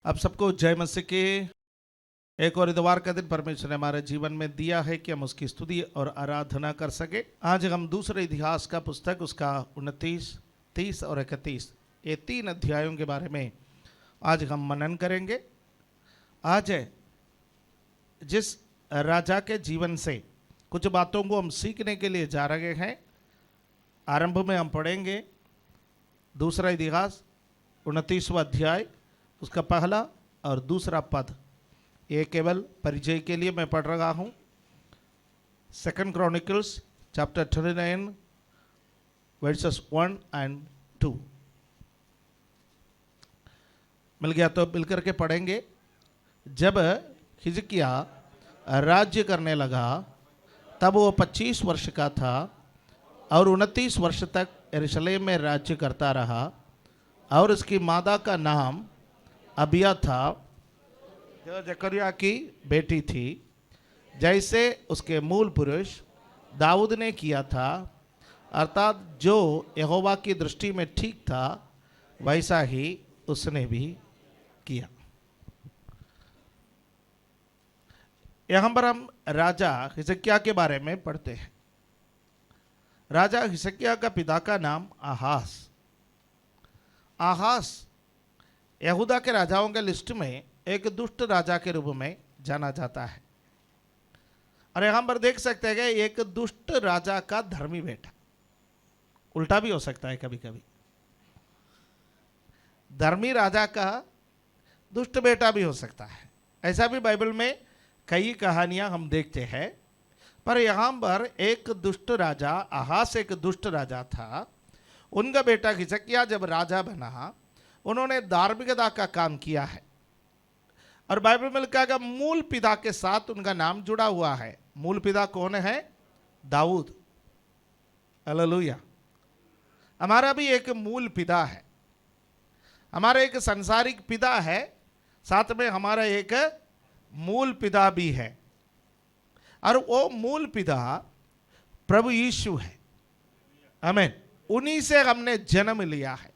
आप सबको जय मसीह के। एक और इतवार का दिन परमेश्वर ने हमारे जीवन में दिया है कि हम उसकी स्तुति और आराधना कर सके। आज हम दूसरे इतिहास का पुस्तक उसका 29, 30 और 31 ये 3 अध्यायों के बारे में आज हम मनन करेंगे। आज जिस राजा के जीवन से कुछ बातों को हम सीखने के लिए जा रहे हैं। आरंभ में हम पढ़ेंगे दूसरा इतिहास 29वां अध्याय, उसका पहला और दूसरा पद। ये केवल परिचय के लिए मैं पढ़ रहा हूँ। 2 क्रॉनिकल्स चैप्टर 39 वर्सेस 1 और 2। मिल गया तो मिलकर के पढ़ेंगे। जब हिजकिया राज्य करने लगा तब वो 25 वर्ष का था और 29 वर्ष तक यरूशलेम में राज्य करता रहा। और उसकी माता का नाम अबिया था, जो जकरिया की बेटी थी, जैसे उसके मूल पुरुष दाऊद ने किया था, अर्थात जो यहोवा की दृष्टि में ठीक था वैसा ही उसने भी किया। यहाँ पर हम राजा हिजकिय्याह के बारे में पढ़ते हैं। राजा हिजकिय्याह का पिता का नाम आहास। आहास यहूदा के राजाओं के लिस्ट में एक दुष्ट राजा के रूप में जाना जाता है। और यहां पर देख सकते हैं कि एक दुष्ट राजा का धर्मी बेटा, उल्टा भी हो सकता है कभी कभी, धर्मी राजा का दुष्ट बेटा भी हो सकता है। ऐसा भी बाइबल में कई कहानियां हम देखते हैं। पर यहां पर एक दुष्ट राजा, आहास एक दुष्ट राजा था। उनका बेटा हिजकिय्याह जब राजा बना, उन्होंने धार्मिकता का काम किया है। और बाइबल में लिखा है मूल पिता के साथ उनका नाम जुड़ा हुआ है। मूल पिता कौन है? दाऊद। हालेलुया। हमारा भी एक मूल पिता है। हमारा एक सांसारिक पिता है, साथ में हमारा एक मूल पिता भी है। और वो मूल पिता प्रभु यीशु है। आमीन। उन्हीं से हमने जन्म लिया है।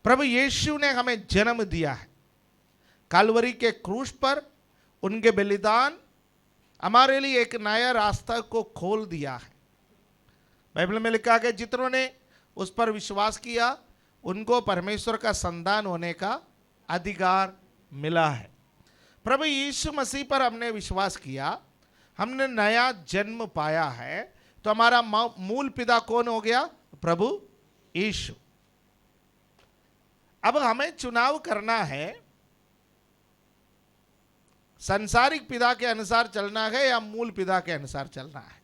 प्रभु यीशु ने हमें जन्म दिया है। कालवरी के क्रूस पर उनके बलिदान हमारे लिए एक नया रास्ता को खोल दिया है। बाइबल में लिखा है जितनों ने उस पर विश्वास किया उनको परमेश्वर का संतान होने का अधिकार मिला है। प्रभु यीशु मसीह पर हमने विश्वास किया, हमने नया जन्म पाया है। तो हमारा मूल पिता कौन हो गया? प्रभु यीशु। अब हमें चुनाव करना है, संसारिक पिता के अनुसार चलना है या मूल पिता के अनुसार चलना है।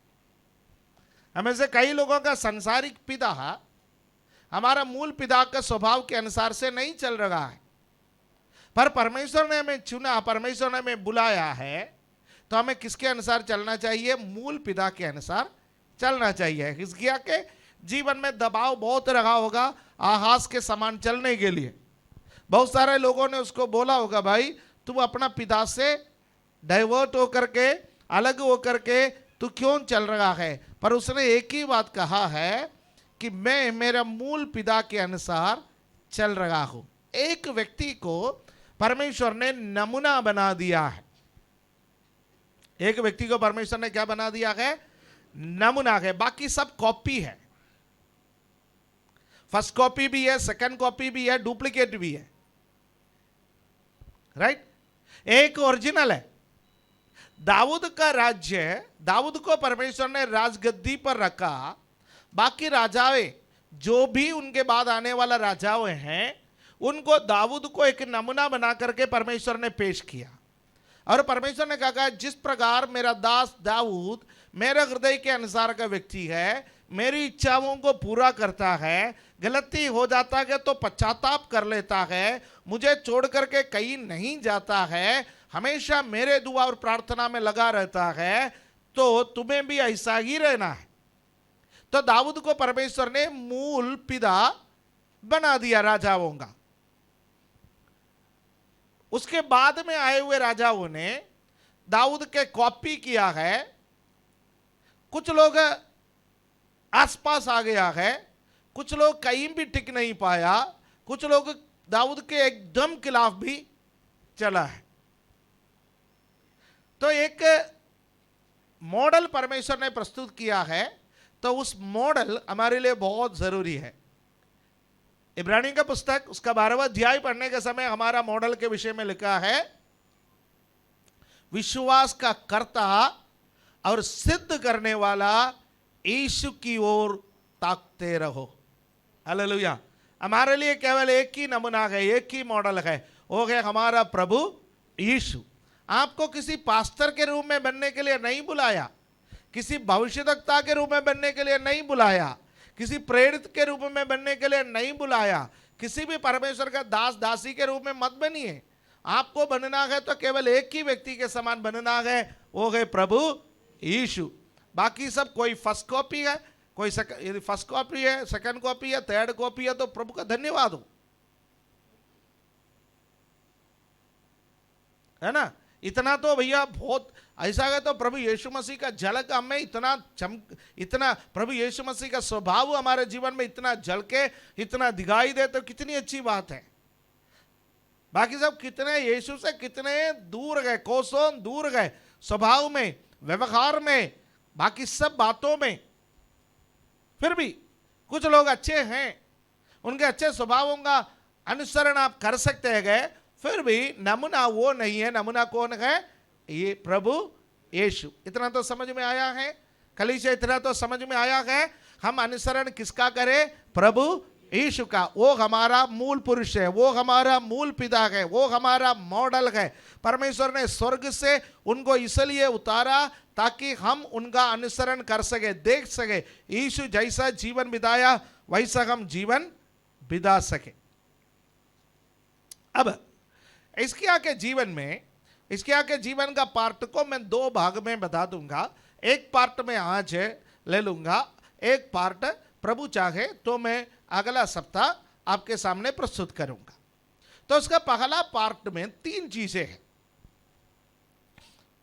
हमें से कई लोगों का संसारिक पिता हमारा मूल पिता का स्वभाव के अनुसार से नहीं चल रहा है। पर परमेश्वर ने हमें चुना, परमेश्वर ने हमें बुलाया है, तो हमें किसके अनुसार चलना चाहिए? मूल पिता के अनुसार चलना चाहिए। हिजकिय्याह के जीवन में दबाव बहुत रहा होगा आहास के समान चलने के लिए। बहुत सारे लोगों ने उसको बोला होगा, भाई तुम अपना पिता से डाइवर्ट होकर के, अलग होकर के तू क्यों चल रहा है? पर उसने एक ही बात कहा है कि मैं मेरा मूल पिता के अनुसार चल रहा हूं। एक व्यक्ति को परमेश्वर ने नमूना बना दिया है। एक व्यक्ति को परमेश्वर ने क्या बना दिया है? नमूना है। बाकी सब कॉपी है। फर्स्ट कॉपी भी है, सेकंड कॉपी भी है, डुप्लीकेट भी है। राइट? एक ओरिजिनल है। दाऊद का राज्य, दाऊद को परमेश्वर ने राजगद्दी पर रखा। बाकी राजाएं जो भी उनके बाद आने वाला राजाएं हैं, उनको दाऊद को एक नमूना बना करके परमेश्वर ने पेश किया। और परमेश्वर ने कहा जिस प्रकार मेरा दास दाऊद मेरे हृदय के अनुसार का व्यक्ति है, मेरी इच्छाओं को पूरा करता है, गलती हो जाता है तो पश्चाताप कर लेता है, मुझे छोड़ करके कहीं नहीं जाता है, हमेशा मेरे दुआ और प्रार्थना में लगा रहता है, तो तुम्हें भी ऐसा ही रहना है। तो दाऊद को परमेश्वर ने मूल पिता बना दिया राजाओं का। उसके बाद में आए हुए राजाओं ने दाऊद के कॉपी किया है। कुछ लोग आसपास आ गया है, कुछ लोग कहीं भी टिक नहीं पाया, कुछ लोग दाऊद के एकदम खिलाफ भी चला है। तो एक मॉडल परमेश्वर ने प्रस्तुत किया है, तो उस मॉडल हमारे लिए बहुत जरूरी है। इब्रानी का पुस्तक उसका 12वां अध्याय पढ़ने के समय हमारा मॉडल के विषय में लिखा है, विश्वास का कर्ता और सिद्ध करने वाला यीशु की ओर ताकते रहो। हालेलुया। हमारे लिए केवल एक ही नमूना है, एक ही मॉडल है, वो है हमारा प्रभु यीशु। आपको किसी पास्टर के रूप में बनने के लिए नहीं बुलाया, किसी भविष्यवक्ता के रूप में बनने के लिए नहीं बुलाया, किसी प्रेरित के रूप में बनने के लिए नहीं बुलाया, किसी भी परमेश्वर का दास दासी के रूप में मत बनिए। आपको बनना है तो केवल एक ही व्यक्ति के समान बनना है, वो है प्रभु यीशु। बाकी सब कोई फर्स्ट कॉपी है, कोई यदि फर्स्ट कॉपी है, सेकंड कॉपी है, थर्ड कॉपी है, तो प्रभु का धन्यवाद हो, है ना। इतना तो भैया बहुत ऐसा है, तो प्रभु यीशु मसीह का झलक हमें इतना प्रभु यीशु मसीह का स्वभाव हमारे जीवन में इतना झलके, इतना दिखाई दे, तो कितनी अच्छी बात है। बाकी सब कितने यीशु से कितने दूर गए, कोसों दूर गए, स्वभाव में, व्यवहार में, बाकी सब बातों में। फिर भी कुछ लोग अच्छे हैं, उनके अच्छे स्वभावों का अनुसरण आप कर सकते हैं, फिर भी नमूना वो नहीं है। नमूना कौन है? ये प्रभु यीशु। इतना तो समझ में आया है कलीसिया, इतना तो समझ में आया है। हम अनुसरण किसका करें? प्रभु यीशु का। वो हमारा मूल पुरुष है, वो हमारा मूल पिता है, वो हमारा मॉडल है। परमेश्वर ने स्वर्ग से उनको इसलिए उतारा ताकि हम उनका अनुसरण कर सके, देख सके। यीशु जैसा जीवन बिताया वैसा हम जीवन बिता सके। अब इसके आगे जीवन में, इसके आगे जीवन का पार्ट को मैं दो भाग में बता दूंगा। एक पार्ट में आज ले लूंगा, एक पार्ट प्रभु चाहे तो मैं अगला सप्ताह आपके सामने प्रस्तुत करूंगा। तो उसका पहला पार्ट में तीन चीजें हैं।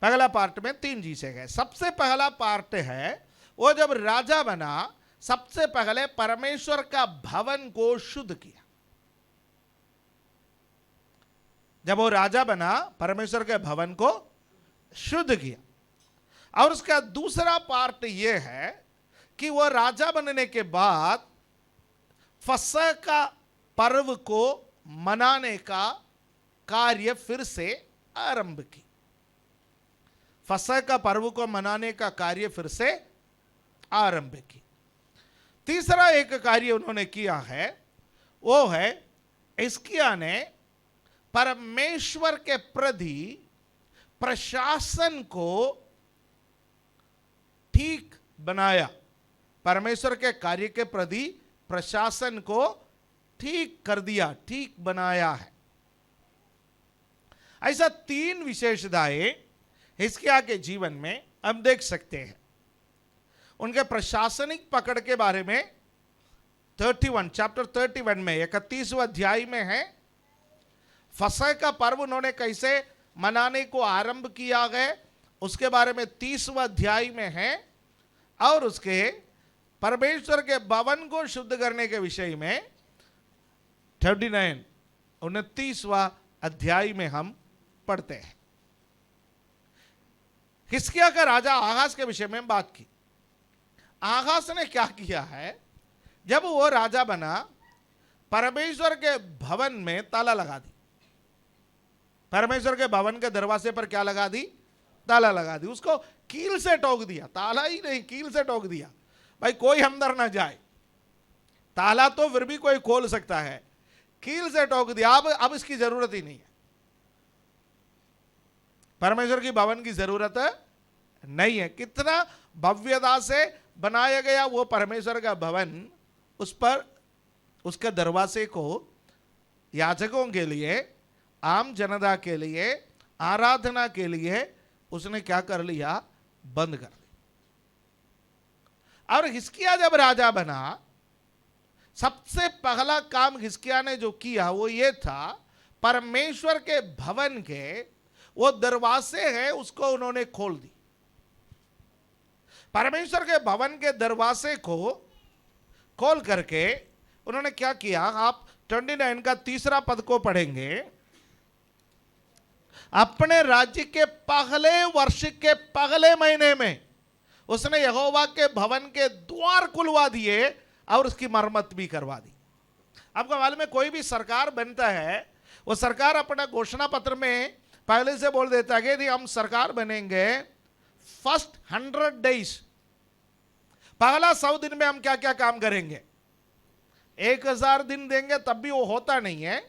पहला पार्ट में तीन चीजें हैं। सबसे पहला पार्ट है, वो जब राजा बना, सबसे पहले परमेश्वर का भवन को शुद्ध किया। जब वो राजा बना, परमेश्वर के भवन को शुद्ध किया। और उसका दूसरा पार्ट ये है कि वो राजा बनने के बाद फसह का पर्व को मनाने का कार्य फिर से आरंभ की। फसह का पर्व को मनाने का कार्य फिर से आरंभ की। तीसरा एक कार्य उन्होंने किया है, वो है हिजकिय्याह ने परमेश्वर के प्रति प्रशासन को ठीक बनाया। परमेश्वर के कार्य के प्रति प्रशासन को ठीक कर दिया, ठीक बनाया है। ऐसा तीन विशेषताएं हिजकिय्याह के जीवन में हम देख सकते हैं। उनके प्रशासनिक पकड़ के बारे में 31 चैप्टर 31 में 31वां अध्याय में है। फसह का पर्व उन्होंने कैसे मनाने को आरंभ किया है उसके बारे में 30वां अध्याय में है। और उसके परमेश्वर के भवन को शुद्ध करने के विषय में 29वां अध्याय में हम पढ़ते हैं। हिजकिय्याह का राजा आहाज के विषय में बात की। आहाज ने क्या किया है? जब वो राजा बना, परमेश्वर के भवन में ताला लगा दी। परमेश्वर के भवन के दरवाजे पर क्या लगा दी? ताला लगा दी। उसको कील से ठोक दिया, ताला ही नहीं, कील से ठोक दिया। भाई कोई अंदर ना जाए। ताला तो फिर भी कोई खोल सकता है, कील से ठोक दिया। अब इसकी जरूरत ही नहीं है। परमेश्वर की भवन की जरूरत नहीं है। कितना भव्यता से बनाया गया वो परमेश्वर का भवन, उस पर उसके दरवाजे को याजकों के लिए, आम जनता के लिए, आराधना के लिए उसने क्या कर लिया? बंद कर दिया। और हिजकिय्याह जब राजा बना, सबसे पहला काम हिजकिय्याह ने जो किया वो ये था, परमेश्वर के भवन के वो दरवाजे हैं उसको उन्होंने खोल दी। परमेश्वर के भवन के दरवाजे को खोल करके उन्होंने क्या किया? आप 29 का तीसरा पद को पढ़ेंगे। अपने राज्य के पहले वर्ष के पहले महीने में उसने यहोवा के भवन के द्वार खुलवा दिए और उसकी मरम्मत भी करवा दी। आपको मालूम है, कोई भी सरकार बनता है, वो सरकार अपना घोषणा पत्र में पहले से बोल देता है कि यदि हम सरकार बनेंगे, फर्स्ट 100 डेज, पहला 100 दिन में हम क्या क्या काम करेंगे। 1000 दिन देंगे तब भी वो होता नहीं है,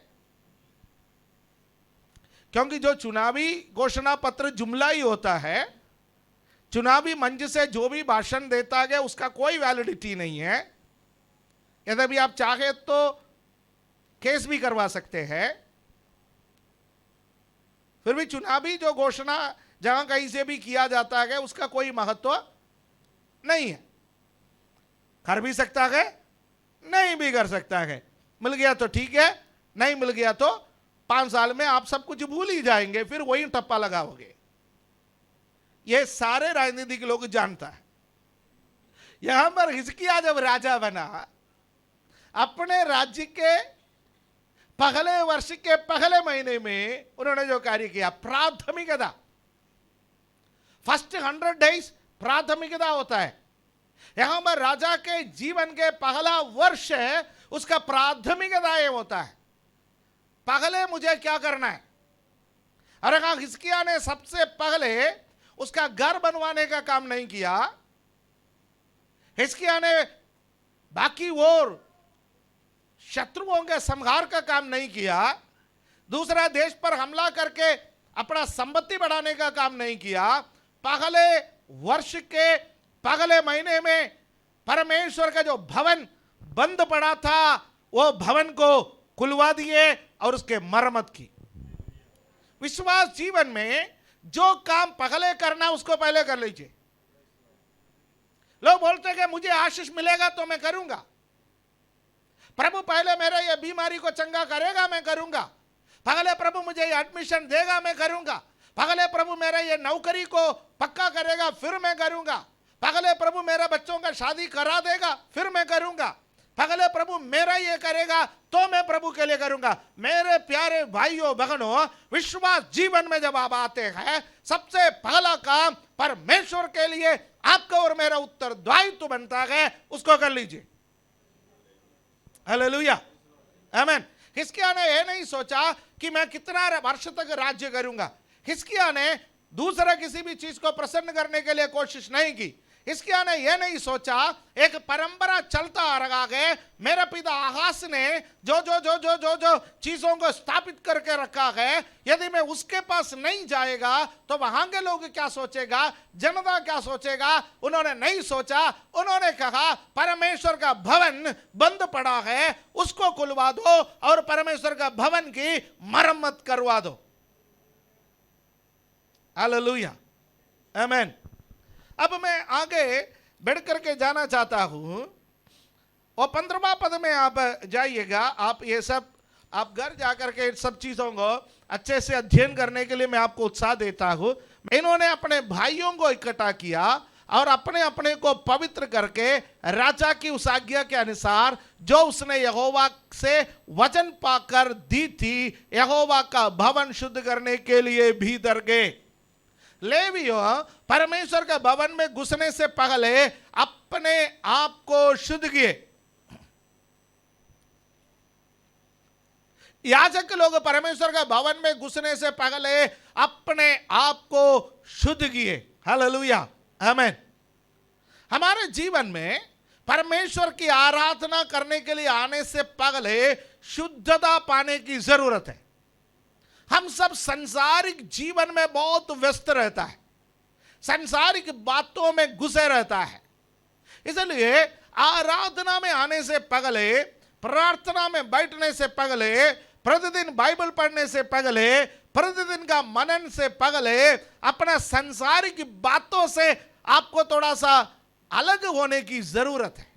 क्योंकि जो चुनावी घोषणा पत्र जुमला ही होता है। चुनावी मंच से जो भी भाषण देता है उसका कोई वैलिडिटी नहीं है। यदि आप चाहे तो केस भी करवा सकते हैं। फिर भी चुनावी जो घोषणा जहां कहीं से भी किया जाता है उसका कोई महत्व नहीं है। कर भी सकता है, नहीं भी कर सकता है। मिल गया तो ठीक है, नहीं मिल गया तो 5 साल में आप सब कुछ भूल ही जाएंगे, फिर वही टप्पा लगाओगे। ये सारे राजनीतिक लोग जानता है। यहां पर हिजकिय्याह जब राजा बना, अपने राज्य के पहले वर्ष के पहले महीने में उन्होंने जो कार्य किया, प्राथमिकता, फर्स्ट 100 डेज प्राथमिकता होता है। यहां पर राजा के जीवन के पहला वर्ष है, उसका प्राथमिकता ये होता है, पहले मुझे क्या करना है। अरे कहा हिजकिय्याह ने सबसे पहले उसका घर बनवाने का काम नहीं किया। हिजकिय्याह ने बाकी और शत्रुओं के संहार का काम नहीं किया। दूसरा देश पर हमला करके अपना संपत्ति बढ़ाने का काम नहीं किया। पहले वर्ष के पहले महीने में परमेश्वर का जो भवन बंद पड़ा था, वो भवन को खुलवा दिए और उसके मरम्मत की। विश्वास जीवन में जो काम पहले करना उसको पहले कर लीजिए। लोग बोलते हैं कि मुझे आशीष मिलेगा तो मैं करूंगा। प्रभु पहले मेरे ये बीमारी को चंगा करेगा, मैं करूंगा। पहले प्रभु मुझे ये एडमिशन देगा, मैं करूंगा। पहले प्रभु मेरे ये नौकरी को पक्का करेगा, फिर मैं करूंगा। पहले प्रभु मेरे बच्चों का शादी करा देगा, फिर मैं करूंगा। पहले प्रभु मेरा ये करेगा तो मैं प्रभु के लिए करूंगा। मेरे प्यारे भाइयों बहनों, विश्वास जीवन में जब आप आते हैं, सबसे पहला काम परमेश्वर के लिए आपका और मेरा उत्तरदायित्व बनता है, उसको कर लीजिए। हालेलुया, आमीन। हिजकिय्याह ने यह नहीं सोचा कि मैं कितना वर्ष तक राज्य करूंगा। हिजकिय्याह ने दूसरा किसी भी चीज को प्रसन्न करने के लिए कोशिश नहीं की। हिजकिय्याह ने यह नहीं सोचा, एक परंपरा चलता आ रहा है, मेरा पिता आहाज ने जो जो जो जो जो जो चीजों को स्थापित करके रखा है, यदि मैं उसके पास नहीं जाएगा तो वहां के लोग क्या सोचेगा, जनता क्या सोचेगा। उन्होंने नहीं सोचा, उन्होंने कहा परमेश्वर का भवन बंद पड़ा है, उसको खुलवा दो और परमेश्वर का भवन की मरम्मत करवा दो। हालेलुया, आमीन। अब मैं आगे बढ़ करके जाना चाहता हूं, और 15वां पद में आप जाइएगा। आप ये सब आप घर जाकर के सब चीजों को अच्छे से अध्ययन करने के लिए मैं आपको उत्साह देता हूं। इन्होंने अपने भाइयों को इकट्ठा किया और अपने अपने को पवित्र करके राजा की उस आज्ञा के अनुसार जो उसने यहोवा से वचन पाकर दी थी, यहोवा का भवन शुद्ध करने के लिए भीतर गए। लेवियों परमेश्वर के भवन में घुसने से पहले अपने आप को शुद्ध किए। याजक लोग परमेश्वर के भवन में घुसने से पहले अपने आप को शुद्ध किए। हालेलुया, आमीन। हमारे जीवन में परमेश्वर की आराधना करने के लिए आने से पहले शुद्धता पाने की जरूरत है। हम सब सांसारिक जीवन में बहुत व्यस्त रहता है, सांसारिक बातों में घुसे रहता है। इसलिए आराधना में आने से पहले, प्रार्थना में बैठने से पहले, प्रतिदिन बाइबल पढ़ने से पहले, प्रतिदिन का मनन से पहले अपना सांसारिक बातों से आपको थोड़ा सा अलग होने की जरूरत है।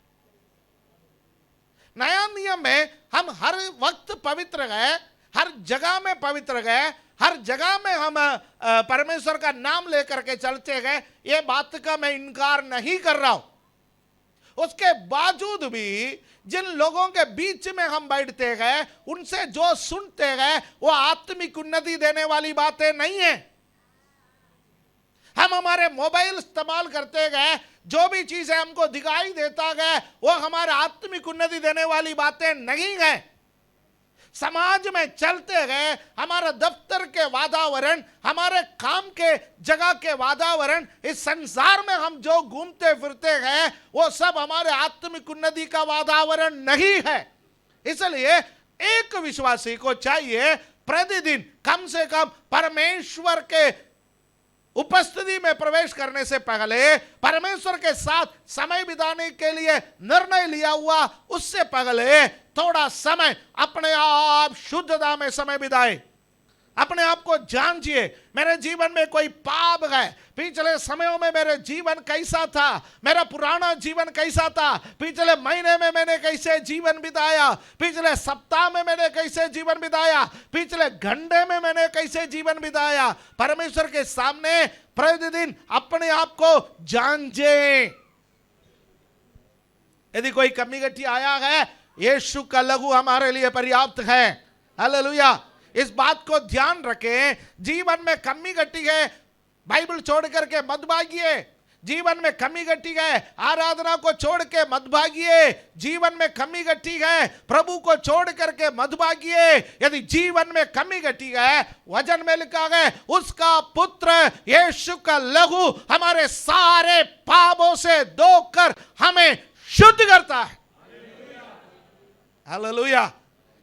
नया नियम में हम हर वक्त पवित्र गए, हर जगह में पवित्र गए, हर जगह में हम परमेश्वर का नाम लेकर के चलते गए। ये बात का मैं इनकार नहीं कर रहा हूं। उसके बावजूद भी जिन लोगों के बीच में हम बैठते गए, उनसे जो सुनते गए, वो आत्मिक उन्नति देने वाली बातें नहीं है। हम हमारे मोबाइल इस्तेमाल करते गए, जो भी चीजें हमको दिखाई देता गए, वो हमारे आत्मिक उन्नति देने वाली बातें नहीं गए। समाज में चलते गए, हमारा दफ्तर के वातावरण, हमारे काम के जगह के वातावरण, इस संसार में हम जो घूमते फिरते गए, वो सब हमारे आत्मिक उन्नति का वातावरण नहीं है। इसलिए एक विश्वासी को चाहिए प्रतिदिन कम से कम परमेश्वर के उपस्थिति में प्रवेश करने से पहले, परमेश्वर के साथ समय बिताने के लिए निर्णय लिया हुआ, उससे पहले थोड़ा समय अपने आप शुद्धता में समय बिताए। अपने आप को जांचिए, मेरे जीवन में कोई पाप है, पिछले समयों में मेरे जीवन कैसा था, मेरा पुराना जीवन कैसा था, पिछले महीने में मैंने कैसे जीवन बिताया, पिछले सप्ताह में मैंने कैसे जीवन बिताया, पिछले घंटे में मैंने कैसे जीवन बिताया। परमेश्वर के सामने प्रतिदिन अपने आप को जांचे। यदि कोई कमी गठी आया है, यीशु का लहू हमारे लिए पर्याप्त है। हालेलुया। इस बात को ध्यान रखें, जीवन में कमी घटी है, बाइबल छोड़ करके मत भागिए। जीवन में कमी घटी है, आराधना को छोड़ के मत भागिए। जीवन में कमी घटी है, प्रभु को छोड़ करके मत भागिए। यदि जीवन में कमी घटी है, वचन में लिखा है, उसका पुत्र यीशु का लहू हमारे सारे पापों से धोकर हमें शुद्ध करता है। हालेलुया।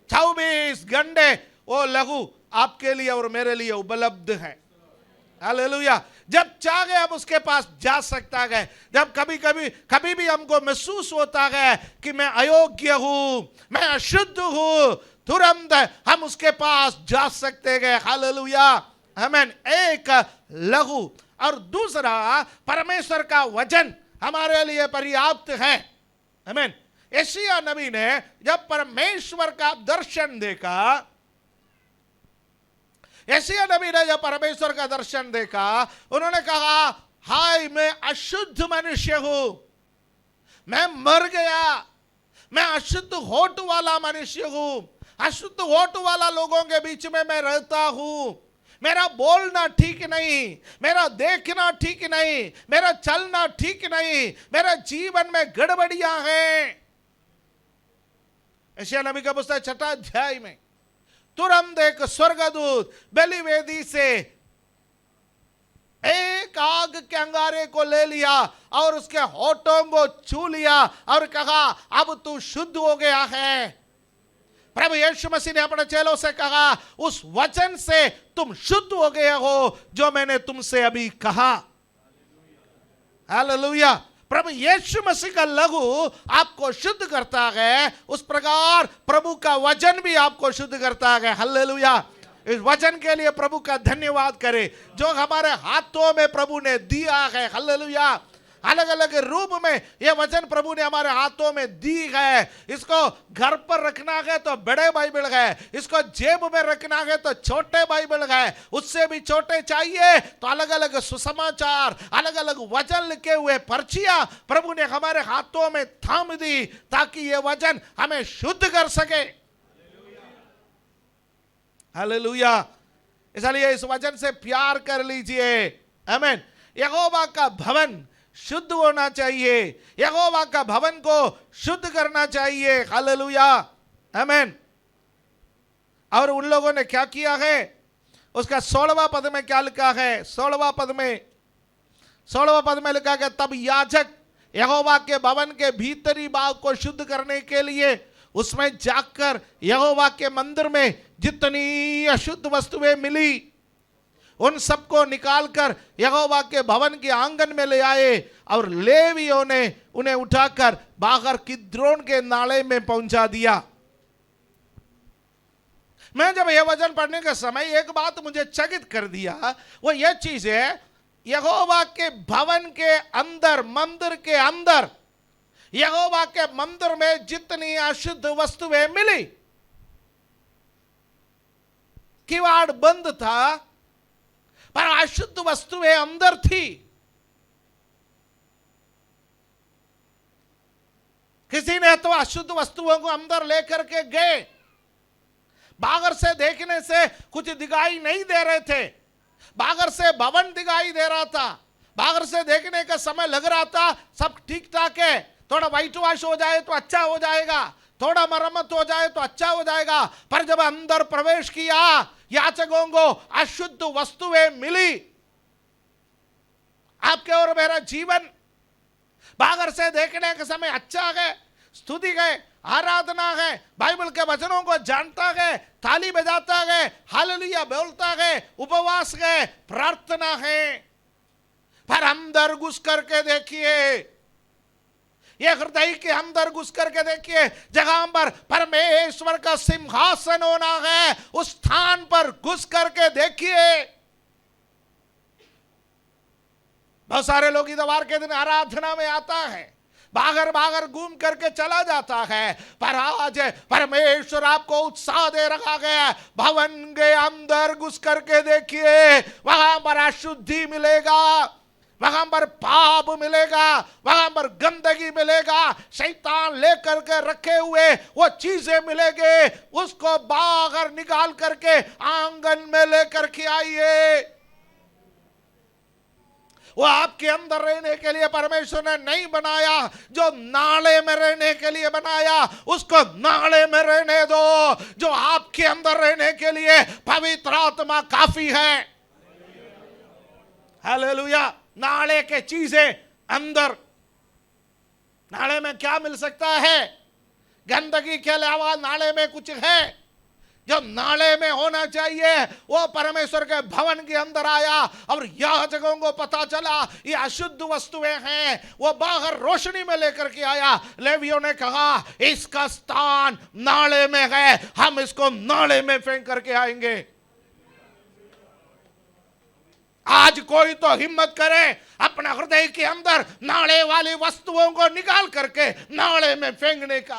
24 घंटे वो लहू आपके लिए और मेरे लिए उपलब्ध है। हालेलुया। जब चाहे हम उसके पास जा सकता है। जब कभी भी हमको महसूस होता है कि मैं अयोग्य हूं, मैं अशुद्ध हूं, तुरंत हम उसके पास जा सकते हैं। हालेलुया। आमीन। एक लहू, और दूसरा परमेश्वर का वचन हमारे लिए पर्याप्त है। आमीन। यशायाह नबी ने जब परमेश्वर का दर्शन देखा, यशायाह नबी ने जब परमेश्वर का दर्शन देखा, उन्होंने कहा, हाय मैं अशुद्ध मनुष्य हूं, मैं मर गया, मैं अशुद्ध होठ वाला मनुष्य हूं, अशुद्ध होठ वाला लोगों के बीच में मैं रहता हूं। मेरा बोलना ठीक नहीं, मेरा देखना ठीक नहीं, मेरा चलना ठीक नहीं, मेरा जीवन में गड़बड़ियां हैं। यशायाह नबी का पुस्तक 6 अध्याय में तुरंत एक स्वर्गदूत बलिवेदी से एक आग के अंगारे को ले लिया और उसके होठों को छू लिया और कहा, अब तू शुद्ध हो गया है। प्रभु यीशु मसीह ने अपने चेलों से कहा, उस वचन से तुम शुद्ध हो गए हो जो मैंने तुमसे अभी कहा। हालेलुया। प्रभु यीशु मसीह का लहू आपको शुद्ध करता है, उस प्रकार प्रभु का वचन भी आपको शुद्ध करता है। हालेलुया। इस वचन के लिए प्रभु का धन्यवाद करें जो हमारे हाथों में प्रभु ने दिया है। हालेलुया। अलग अलग रूप में यह वचन प्रभु ने हमारे हाथों में दी है। इसको घर पर रखना है तो बड़े बाइबल है, इसको जेब में रखना है तो छोटे बाइबल है, उससे भी छोटे चाहिए तो अलग अलग सुसमाचार, अलग अलग वचन लिखे हुए पर्चियां प्रभु ने हमारे हाथों में थाम दी ताकि यह वचन हमें शुद्ध कर सके। हालेलुया। इसलिए इस वचन से प्यार कर लीजिए। आमीन। यहोवा का भवन शुद्ध होना चाहिए, यहोवा का भवन को शुद्ध करना चाहिए। हालेलुया। आमीन। और उन लोगों ने क्या किया है, उसका 16वां पद में क्या लिखा है, 16वां पद में लिखा है, तब याजक यहोवा के भवन के भीतरी भाग को शुद्ध करने के लिए उसमें जाकर यहोवा के मंदिर में जितनी अशुद्ध वस्तुएं मिली उन सबको निकालकर यहोवा के भवन के आंगन में ले आए और लेवियों ने उन्हें उठाकर बाहर किद्रोन के नाले में पहुंचा दिया। मैं जब यह वचन पढ़ने के समय एक बात मुझे चकित कर दिया, वो यह चीज है, यहोवा के भवन के अंदर, मंदिर के अंदर, यहोवा के मंदिर में जितनी अशुद्ध वस्तुएं मिली, किवाड़ बंद था पर अशुद्ध वस्तुएं अंदर थी। किसी ने तो अशुद्ध वस्तुओं को अंदर लेकर के गए, बाहर से देखने से कुछ दिखाई नहीं दे रहे थे, बाहर से भवन दिखाई दे रहा था, बाहर से देखने का समय लग रहा था सब ठीक ठाक है, थोड़ा व्हाइट वॉश हो जाए तो अच्छा हो जाएगा, थोड़ा मरम्मत हो जाए तो अच्छा हो जाएगा। पर जब अंदर प्रवेश किया, याचकों को अशुद्ध वस्तुएं मिली। आपके और मेरा जीवन बाहर से देखने के समय अच्छा है, स्तुति है, आराधना है, बाइबल के वचनों को जानता है, ताली बजाता है, हालेलुया बोलता है, उपवास है, प्रार्थना है, पर अंदर घुस करके देखिए, ये हृदय के अंदर घुस करके देखिए, जहां पर परमेश्वर का सिंहासन होना है उस स्थान पर घुस करके देखिए। बहुत सारे लोग इतवार के दिन आराधना में आता है, बाहर बाहर घूम करके चला जाता है, पर आज परमेश्वर आपको उत्साह दे रखा गया, भवन के अंदर घुस करके देखिए, वहां पर अशुद्धि मिलेगा, वहां पर पाप मिलेगा, वहां पर गंदगी मिलेगा, शैतान लेकर के रखे हुए वो चीजें मिलेंगे, उसको बाहर निकाल करके आंगन में लेकर के आइए। वो आपके अंदर रहने के लिए परमेश्वर ने नहीं बनाया, जो नाले में रहने के लिए बनाया उसको नाले में रहने दो। जो आपके अंदर रहने के लिए पवित्र आत्मा काफी है। हालेलुया। नाले के चीजें अंदर, नाले में क्या मिल सकता है? गंदगी के अलावा नाले में कुछ है? जो नाले में होना चाहिए वो परमेश्वर के भवन के अंदर आया, और याजकों को पता चला ये अशुद्ध वस्तुएं हैं, वो बाहर रोशनी में लेकर के आया। लेवियों ने कहा इसका स्थान नाले में है, हम इसको नाले में फेंक करके आएंगे। आज कोई तो हिम्मत करे अपना हृदय के अंदर नाले वाली वस्तुओं को निकाल करके नाले में फेंकने का।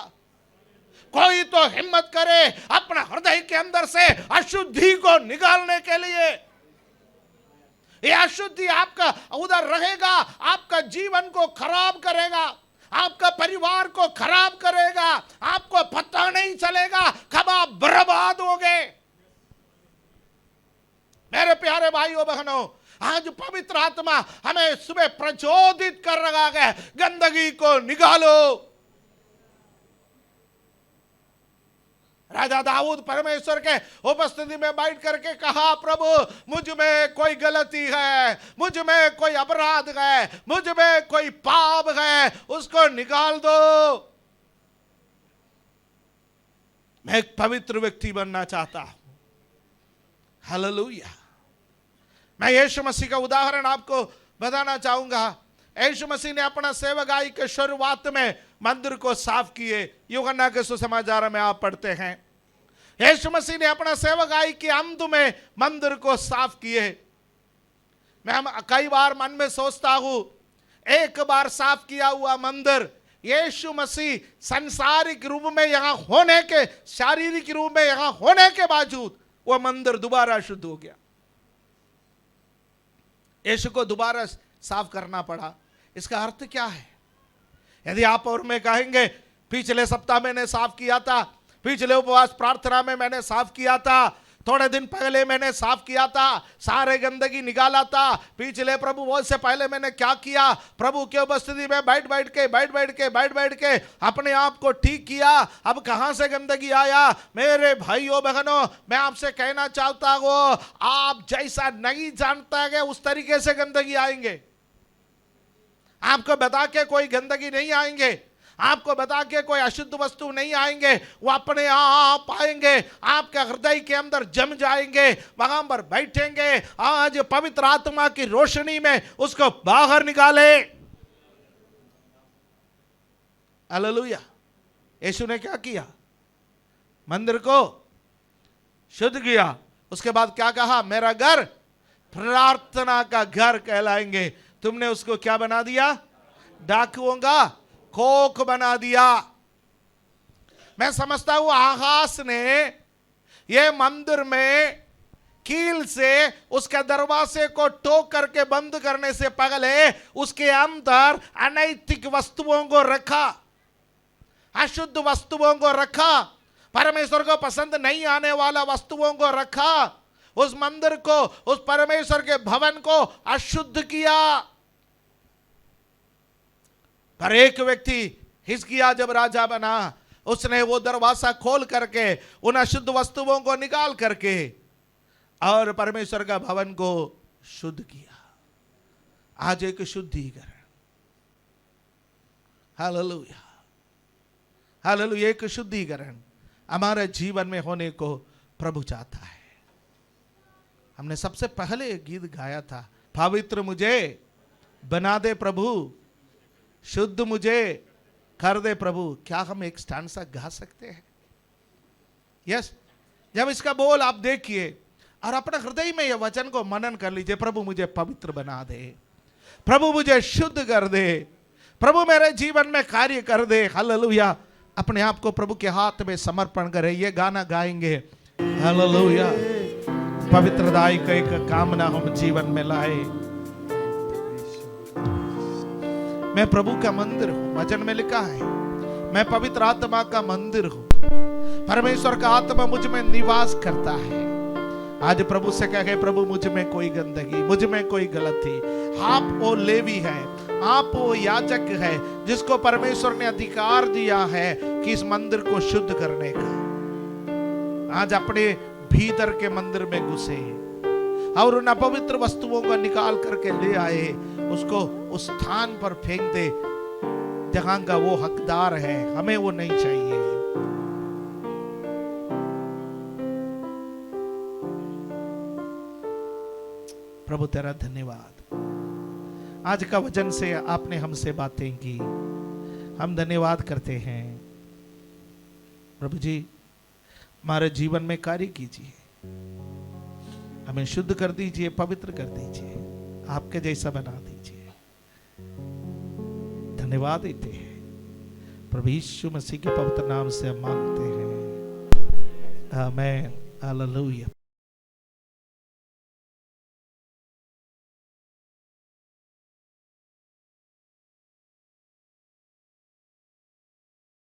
कोई तो हिम्मत करे अपना हृदय के अंदर से अशुद्धि को निकालने के लिए। ये अशुद्धि आपका उधर रहेगा, आपका जीवन को खराब करेगा, आपका परिवार को खराब करेगा, आपको पता नहीं चलेगा कब आप बर्बाद हो गए। मेरे प्यारे भाइयों बहनों, आज पवित्र आत्मा हमें सुबह प्रचोदित कर रहा है, गंदगी को निकालो। राजा दाऊद परमेश्वर के उपस्थिति में बैठ करके कहा, प्रभु मुझ में कोई गलती है, मुझ में कोई अपराध है, मुझ में कोई पाप है, उसको निकाल दो। मैं एक पवित्र व्यक्ति बनना चाहता हूं। हालेलुया। मैं यीशु मसीह का उदाहरण आपको बताना चाहूंगा। यीशु मसीह ने अपना सेवकाई के शुरुआत में मंदिर को साफ किए। यूहन्ना के सुसमाचार में आप पढ़ते हैं, यीशु मसीह ने अपना सेवकाई के अंत में मंदिर को साफ किए। मैं कई बार मन में सोचता हूं, एक बार साफ किया हुआ मंदिर, यीशु मसीह सांसारिक रूप में यहां होने के, शारीरिक रूप में यहां होने के बावजूद वो मंदिर दोबारा शुद्ध हो गया। यीशु को दोबारा साफ करना पड़ा। इसका अर्थ क्या है? यदि आप और मैं कहेंगे पिछले सप्ताह मैंने साफ किया था, पिछले उपवास प्रार्थना में मैंने साफ किया था, थोड़े दिन पहले मैंने साफ किया था, सारे गंदगी निकाला था, पिछले प्रभु बहुत से पहले मैंने क्या किया, प्रभु के उपस्थिति में बैठ बैठ के अपने आप को ठीक किया, अब कहां से गंदगी आया? मेरे भाइयों बहनों, मैं आपसे कहना चाहता हूं, आप जैसा नहीं जानता है उस तरीके से गंदगी आएंगे। आपको बता के कोई गंदगी नहीं आएंगे, आपको बता के कोई अशुद्ध वस्तु नहीं आएंगे, वो अपने आप आएंगे, आपके हृदय के अंदर जम जाएंगे, वहां पर बैठेंगे। आज पवित्र आत्मा की रोशनी में उसको बाहर निकाले। हालेलुया। यीशु ने क्या किया? मंदिर को शुद्ध किया। उसके बाद क्या कहा? मेरा घर प्रार्थना का घर कहलाएंगे। तुमने उसको क्या बना दिया? डाकुओं का खोख बना दिया। मैं समझता हूं आकाश ने ये मंदिर में कील से उसके दरवाजे को ठोक करके बंद करने से पहले उसके अंदर अनैतिक वस्तुओं को रखा। अशुद्ध वस्तुओं को रखा, परमेश्वर को पसंद नहीं आने वाला वस्तुओं को रखा, उस मंदिर को, उस परमेश्वर के भवन को अशुद्ध किया। पर एक व्यक्ति हिजकिय्याह जब राजा बना, उसने वो दरवाजा खोल करके उन अशुद्ध वस्तुओं को निकाल करके और परमेश्वर का भवन को शुद्ध किया। आज एक शुद्धिकरण, हालेलुया, हालेलुया, एक शुद्धिकरण हमारे जीवन में होने को प्रभु चाहता है। हमने सबसे पहले एक गीत गाया था, पवित्र मुझे बना दे प्रभु, शुद्ध मुझे कर दे प्रभु। क्या हम एक स्टांजा गा सकते हैं? यस। जब इसका बोल आप देखिए और अपने हृदय में यह वचन को मनन कर लीजिए, प्रभु मुझे पवित्र बना दे, प्रभु मुझे शुद्ध कर दे, प्रभु मेरे जीवन में कार्य कर दे। हालेलुया। अपने आप को प्रभु के हाथ में समर्पण करें। ये गाना गाएंगे, हालेलुया। पवित्रताई का एक कामना हम जीवन में लाए। मैं प्रभु का मंदिर हूं, वचन में लिखा है, मैं पवित्र आत्मा का मंदिर हूं, परमेश्वर का आत्मा मुझ में निवास करता है। आज प्रभु से कहे, प्रभु मुझ में कोई गंदगी, मुझ में कोई गलती, आप वो लेवी है, आप वो याजक है जिसको परमेश्वर ने अधिकार दिया है कि इस मंदिर को शुद्ध करने का। आज अपने भीतर के मंदिर में घुसे और उन अपवित्र वस्तुओं को निकाल करके ले आए, उसको उस स्थान पर फेंक दे जहां का वो हकदार है। हमें वो नहीं चाहिए। प्रभु तेरा धन्यवाद, आज का वचन से आपने हमसे बातें की, हम धन्यवाद करते हैं। प्रभु जी हमारे जीवन में कार्य कीजिए, हमें शुद्ध कर दीजिए, पवित्र कर दीजिए, आपके जैसा बना दीजिए। धन्यवाद देते हैं प्रभु यीशु मसीह के पवित्र नाम से हम मांगते हैं, आमीन, हालेलुया।